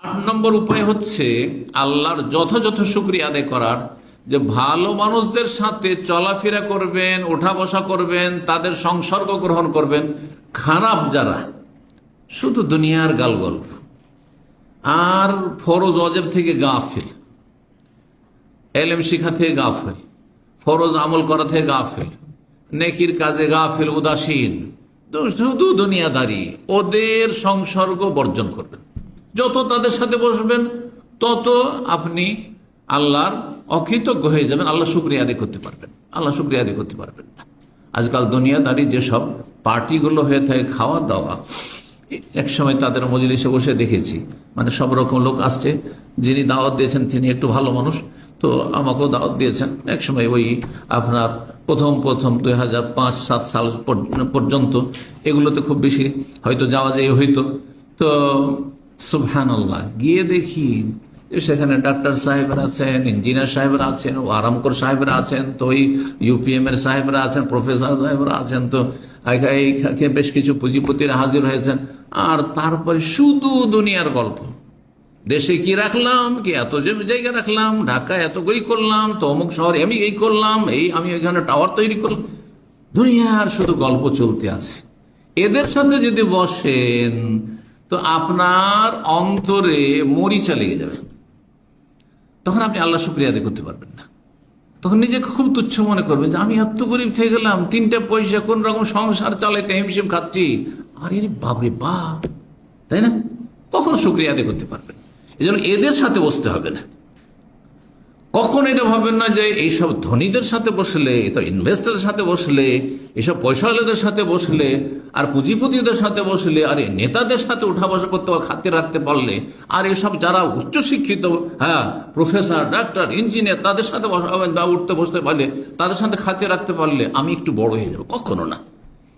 8 নম্বর উপায় হচ্ছে আল্লাহর যথাযথ শুকরিয়া আদায় করার, যে ভালো মানুষদের সাথে চলাফেরা করবেন, ওঠা বসা করবেন, তাদের সংসর্গ গ্রহণ করবেন। খারাপ যারা শুধু দুনিয়ার গালগল্প আর ফরজ অজেব থেকে গাফিল, এলেম শিখা থেকে গাফিল, ফরজ আমল করা থেকে গাফিল, নেকির কাজে গাফিল, উদাসীন, শুধু দুনিয়াদারি, ওদের সংসর্গ বর্জন করবেন। যত তাদের সাথে বসবেন তত আপনি আল্লাহর অকৃতজ্ঞ হয়ে যাবেন, আল্লাহ শুকরিয়া আদায় করতে পারবেন, আল্লাহ শুকরিয়া আদায় করতে পারবেন না। আজকাল দুনিয়াদারি যেসব পার্টিগুলো হয়ে থাকে, খাওয়া দাওয়া, এক সময় তাদের মজলিসে বসে দেখেছি, মানে সব রকম লোক আসছে, যিনি দাওয়াত দিয়েছেন তিনি একটু ভালো মানুষ, তো আমাকেও দাওয়াত দিয়েছেন। এক সময় ওই আপনার প্রথম 2005-7 সাল পর্যন্ত এগুলোতে খুব বেশি হয়তো যাওয়া যায় হইতো। তো সুবহানাল্লাহ, গিয়ে দেখি সেখানে ডাক্তার সাহেবরা আছেন, ইঞ্জিনিয়ার সাহেবরা আছেন, আরামকর সাহেবরা আছেন, তো ওই UPM এর সাহেবরা আছেন, প্রফেসর সাহেবরা আছেন, তো বেশ কিছু পুঁজিপতিরা হাজির হয়েছেন। আর তারপরে শুধু দুনিয়ার গল্প, দেশে কি রাখলাম, কি এত জায়গা রাখলাম, ঢাকা এত গই করলাম, তো অমুক শহরে আমি এই করলাম, এই আমি এখানে টাওয়ার তৈরি করলাম, দুনিয়ার শুধু গল্প চলতে আছে। এদের সাথে যদি বসেন তো আপনার অন্তরে মরিচা লেগে যাবে, তখন আপনি আল্লাহ শুকরিয়া আদায় করতে পারবেন না। তখন নিজেকে খুব তুচ্ছ মনে করবেন যে আমি এত গরিব থেকে গেলাম, 3টা পয়সা কোন রকম সংসার চালাইতে হিমশিম খাচ্ছি, আরে বাপরে বাপ, তাই না? কখন শুকরিয়া আদায় করতে পারবেন? এই জন্য এদের সাথে বসতে হবে না। কখন এটা ভাববেন না যে এইসব ধনীদের সাথে বসলে, তো ইনভেস্টারের সাথে বসলে, এইসব পয়সাওয়ালাদের সাথে বসলে, আর পুঁজিপতিদের সাথে বসলে, আর এই নেতাদের সাথে উঠা বসা করতে খাতে রাখতে পারলে, আর এসব যারা উচ্চশিক্ষিত, হ্যাঁ, প্রফেসর, ডাক্তার, ইঞ্জিনিয়ার, তাদের সাথে উঠতে বসতে পারলে, তাদের সাথে খাতে রাখতে পারলে আমি একটু বড় হয়ে যাবো, কখনো না।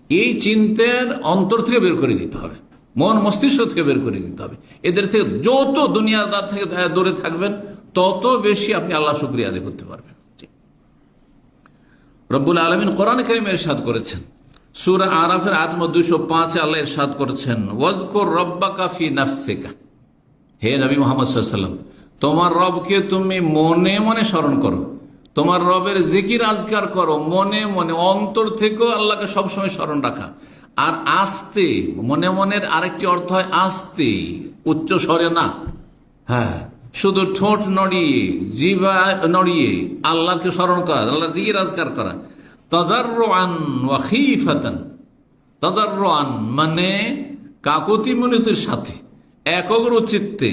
এই চিন্তার অন্তর থেকে বের করে দিতে হবে, মন মস্তিষ্ক থেকে বের করে দিতে হবে। এদের থেকে যত দুনিয়াদার থেকে দূরে থাকবেন তত বেশি আপনি আল্লাহ শুকরিয়া আদায় করতে পারবেন। রব্বুল আলামিন কোরআনে কারিমে ইরশাদ করেছেন, সূরা আরাফের আয়াত 205 আল্লাহ ইরশাদ করেছেন, ওয়াজকুর রব্বাকা ফি নাফসিকা, হে নবী মুহাম্মদ সাল্লাল্লাহু আলাইহি ওয়াসাল্লাম, তোমার রবকে তুমি মনে মনে স্মরণ করো, তোমার রবের জিকির আজকার করো, মনে মনে, অন্তর থেকেও আল্লাহকে সবসময় স্মরণ রাখা। আর আস্তে, মনে মনের আরেকটি অর্থ হয় আস্তে, উচ্চ স্বরে না, হ্যাঁ, শুধু ঠোঁট নড়িয়ে, জিহ্বা নড়িয়ে আল্লাহকে স্মরণ করা, আল্লাহ জিকির আজকার করা। তাদাররুআন ওয়া খীফাতান, তাদাররুআন মানে কাকুতি মিনতির সাথে, একগ্র চিত্তে।